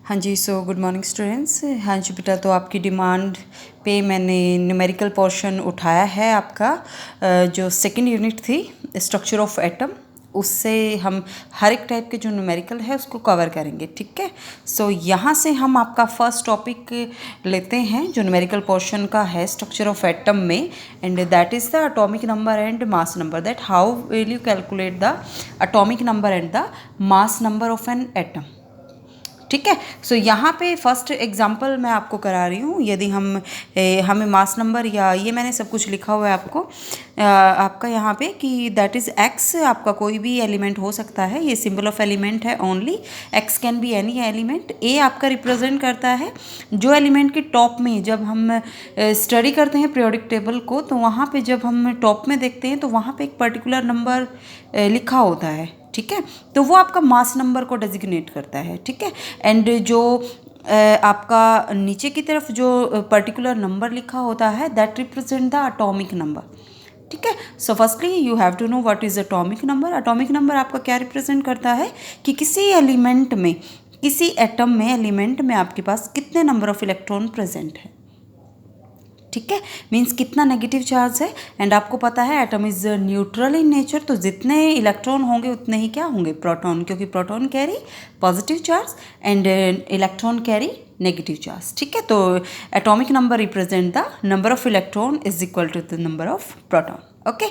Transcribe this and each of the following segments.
हाँ जी, so good morning students. हाँ जी बेटा, तो आपकी डिमांड पे मैंने न्यूमेरिकल पोर्शन उठाया है आपका जो सेकंड यूनिट थी स्ट्रक्चर ऑफ एटम, उससे हम हर एक टाइप के जो न्यूमेरिकल है उसको कवर करेंगे। ठीक है, सो यहाँ से हम आपका फर्स्ट टॉपिक लेते हैं जो न्यूमेरिकल पोर्शन का है स्ट्रक्चर ऑफ एटम में, and that is the atomic number and mass number. That how will you calculate the atomic number and the mass number of an atom. ठीक है, सो यहाँ पे फर्स्ट एग्जांपल मैं आपको करा रही हूँ। यदि हमें मास नंबर या ये मैंने सब कुछ लिखा हुआ है आपको आपका यहाँ पे कि दैट इज़ एक्स, आपका कोई भी एलिमेंट हो सकता है, ये सिंबल ऑफ एलिमेंट है only. X can be any element. A आपका रिप्रेजेंट करता है जो एलिमेंट के टॉप में, जब हम स्टडी करते हैं पीरियोडिक टेबल को, तो वहाँ पे जब हम टॉप में देखते हैं तो वहाँ पे एक पर्टिकुलर नंबर लिखा होता है। ठीक है, तो वो आपका मास नंबर को डेजिग्नेट करता है। ठीक है, एंड जो आपका नीचे की तरफ जो पर्टिकुलर नंबर लिखा होता है that represent the atomic number. ठीक है, so firstly you have to know what is atomic number. Atomic number आपका क्या रिप्रेजेंट करता है कि किसी एलिमेंट में, किसी एटम में, एलिमेंट में आपके पास कितने नंबर ऑफ इलेक्ट्रॉन प्रेजेंट है। ठीक है, मीन्स कितना नेगेटिव चार्ज है। एंड आपको पता है atom is neutral in nature, तो जितने इलेक्ट्रॉन होंगे उतने ही क्या होंगे, प्रोटॉन, क्योंकि proton carry positive charge and electron carry negative charge. ठीक है, तो atomic number represent the number of electron is equal to the number of proton. Okay,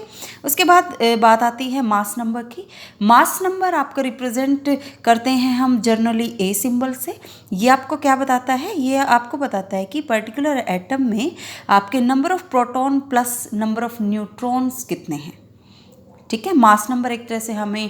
उसके बाद बात आती है मास नंबर की। मास नंबर आपका रिप्रेजेंट करते हैं हम जर्नली ए सिंबल से। ये आपको क्या बताता है, ये आपको बताता है कि पर्टिकुलर एटम में आपके number of proton plus number of neutrons कितने हैं। ठीक है, मास नंबर एक तरह से हमें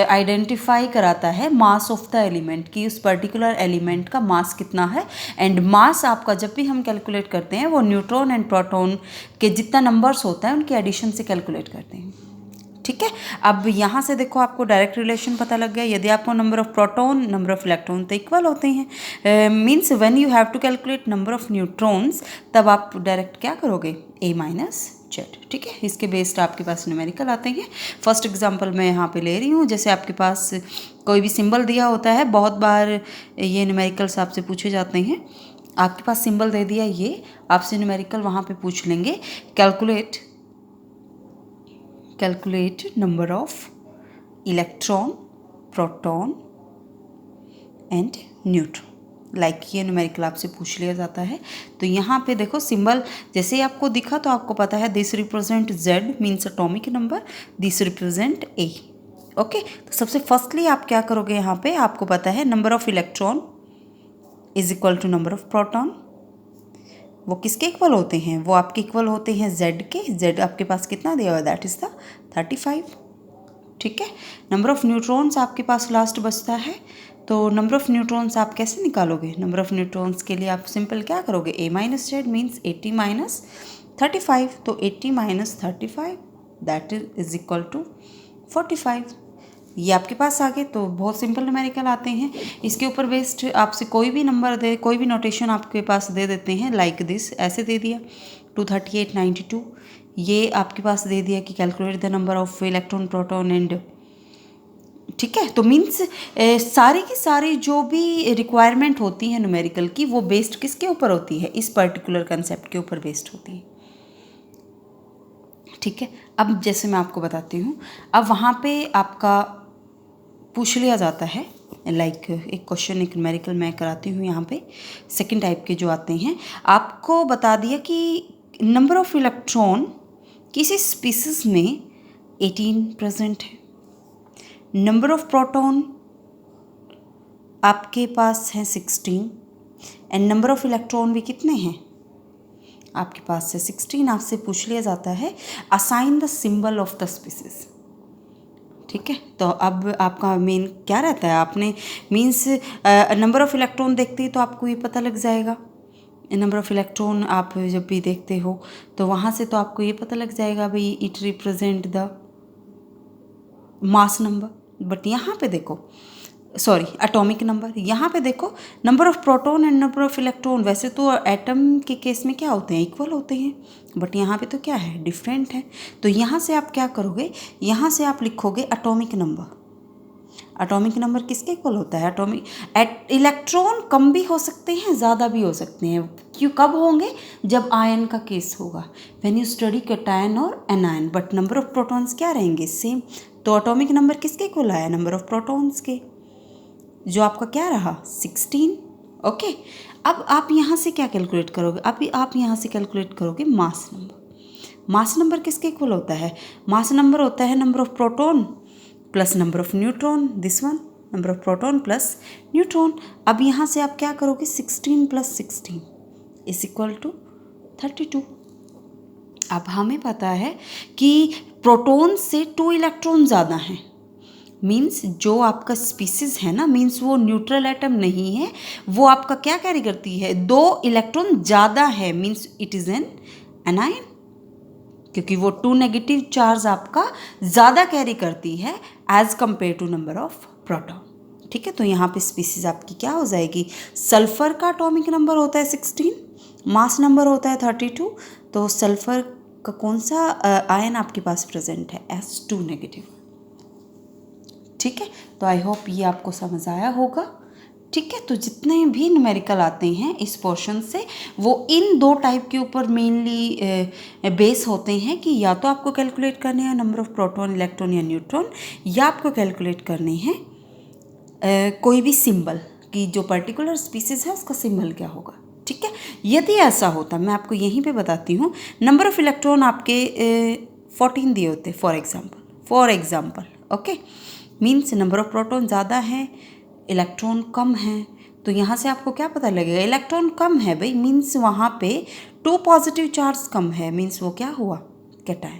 आइडेंटिफाई कराता है मास ऑफ द एलिमेंट, कि उस पर्टिकुलर एलिमेंट का मास कितना है। एंड मास आपका जब भी हम कैलकुलेट करते हैं वो न्यूट्रॉन एंड प्रोटॉन के जितना नंबर्स होता है उनके एडिशन से कैलकुलेट करते हैं। ठीक है, अब यहाँ से देखो आपको डायरेक्ट रिलेशन पता लग गया। यदि आपको number of proton number of electron तो इक्वल होते हैं, means when you have to calculate number of neutrons, तब आप डायरेक्ट क्या करोगे, ए माइनस जेड। ठीक है, इसके बेस्ड आपके पास न्यूमेरिकल आते हैं। फर्स्ट एग्जांपल मैं यहाँ पे ले रही हूँ। जैसे आपके पास कोई भी सिंबल दिया होता है, बहुत बार ये न्यूमेरिकल्स आपसे पूछे जाते हैं। आपके पास सिंबल दे दिया, ये आपसे न्यूमेरिकल वहाँ पे पूछ लेंगे, calculate number of electron, proton and neutron. Like ये न्यूमेरिकल आपसे पूछ लिया जाता है। तो यहाँ पे देखो सिंबल जैसे ही आपको दिखा तो आपको पता है this represent Z means atomic number, this represent a. Okay, तो सबसे फर्स्टली आप क्या करोगे, यहाँ पे आपको पता है number of electron is equal to number of proton. वो किसके इक्वल होते हैं, वो आपके इक्वल होते हैं जेड के। जेड आपके पास कितना दिया हुआ है, दैट इज़ द 35। ठीक है, नंबर ऑफ न्यूट्रॉन्स आपके पास लास्ट बचता है। तो नंबर ऑफ न्यूट्रॉन्स आप कैसे निकालोगे, नंबर ऑफ न्यूट्रॉन्स के लिए आप सिंपल क्या करोगे, A minus Z means 80 minus 35। तो 80 minus 35 that is equal to 45। ये आपके पास आ गए। तो बहुत सिंपल न्यूमेरिकल आते हैं। इसके ऊपर बेस्ड आपसे कोई भी नंबर दे, कोई भी नोटेशन आपके पास दे देते हैं, लाइक दिस, ऐसे दे दिया 23892। ये आपके पास दे दिया कि calculate the number of electron, proton and. ठीक है, तो मीन्स सारी की सारी जो भी रिक्वायरमेंट होती है न्यूमेरिकल की, वो बेस्ड किसके ऊपर होती है, इस पर्टिकुलर कंसेप्ट के ऊपर बेस्ड होती है। ठीक है, अब जैसे मैं आपको बताती हूँ, अब वहाँ पे आपका पूछ लिया जाता है, लाइक एक क्वेश्चन, एक न्यूमेरिकल मैं कराती हूँ यहाँ पे। सेकंड टाइप के जो आते हैं, आपको बता दिया कि नंबर ऑफ इलेक्ट्रॉन किसी स्पीसीज में 18 प्रेजेंट है, नंबर ऑफ प्रोटॉन आपके पास है 16 एंड नंबर ऑफ इलेक्ट्रॉन भी कितने हैं आपके पास है 16। आपसे पूछ लिया जाता है assign the symbol of the species. ठीक है, तो अब आपका मेन क्या रहता है, आपने मीन्स नंबर ऑफ इलेक्ट्रॉन देखते ही तो आपको ये पता लग जाएगा। नंबर ऑफ इलेक्ट्रॉन आप जब भी देखते हो तो वहाँ से तो आपको ये पता लग जाएगा भाई it represent the mass number. But यहाँ पे देखो, सॉरी एटॉमिक नंबर, यहाँ पे देखो number of proton and number of electron, वैसे तो एटम के केस में क्या होते हैं, इक्वल होते हैं, बट यहाँ पे तो क्या है, डिफरेंट है। तो यहाँ से आप क्या करोगे, यहाँ से आप लिखोगे एटॉमिक नंबर। एटॉमिक नंबर किसके इक्वल होता है? इलेक्ट्रॉन कम भी हो सकते हैं, ज़्यादा भी हो सकते हैं। क्यों कब होंगे? जब आयन का केस होगा, व्हेन यू स्टडी कैटायन और anion, but number of protons क्या रहेंगे? सेम। तो एटॉमिक नंबर किसके इक्वल आया? नंबर ऑफ प्रोटॉन्स के, जो आपका क्या रहा? 16। ओके। अब आप यहाँ से क्या कैलकुलेट करोगे? आप यहाँ से कैलकुलेट करोगे मास नंबर। मास नंबर किसके इक्वल होता है? मास नंबर होता है number of proton plus number of neutron, this one, number of proton plus neutron. अब यहाँ से आप क्या करोगे? 16 + 16 इज इक्वल टू 32। अब हमें पता है कि प्रोटॉन से 2 इलेक्ट्रॉन ज़्यादा हैं, मीन्स जो आपका स्पीसीज है ना, मीन्स वो न्यूट्रल एटम नहीं है, वो आपका क्या कैरी करती है? 2 इलेक्ट्रॉन ज़्यादा है, means it is an anion, क्योंकि वो 2 नेगेटिव चार्ज आपका ज़्यादा कैरी करती है as compare to number of proton. ठीक है, तो यहाँ पे स्पीसीज आपकी क्या हो जाएगी? सल्फर का एटॉमिक नंबर होता है 16, मास नंबर होता है 32, तो सल्फर का कौन सा आयन आपके पास प्रेजेंट है? S2 negative. ठीक है, तो आई होप ये आपको समझ आया होगा। ठीक है, तो जितने भी न्यूमेरिकल आते हैं इस पोर्शन से, वो इन 2 टाइप के ऊपर मेनली बेस होते हैं कि या तो आपको कैलकुलेट करने हैं नंबर ऑफ प्रोटॉन, इलेक्ट्रॉन या न्यूट्रॉन, या आपको कैलकुलेट करने हैं कोई भी सिंबल, कि जो पर्टिकुलर स्पीसीज है उसका सिंबल क्या होगा। ठीक है, यदि ऐसा होता, मैं आपको यहीं पे बताती हूँ, नंबर ऑफ इलेक्ट्रॉन आपके 14 दिए होते for example, okay, means number of proton ज़्यादा है, इलेक्ट्रॉन कम है, तो यहाँ से आपको क्या पता लगेगा? इलेक्ट्रॉन कम है भाई, मीन्स वहाँ पे 2 पॉजिटिव चार्ज कम है, मीन्स वो क्या हुआ? कैटायन।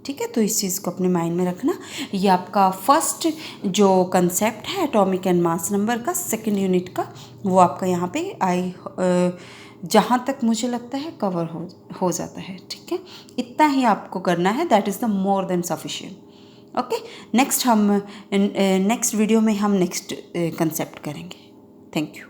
ठीक है, तो इस चीज़ को अपने माइंड में रखना। ये आपका फर्स्ट जो कंसेप्ट है एटॉमिक एंड मास नंबर का, सेकेंड यूनिट का, वो आपका यहाँ पे जहाँ तक मुझे लगता है कवर हो जाता है। ठीक है, इतना ही आपको करना है, that is the more than sufficient. Okay, next video में हम नेक्स्ट कंसेप्ट करेंगे। Thank you.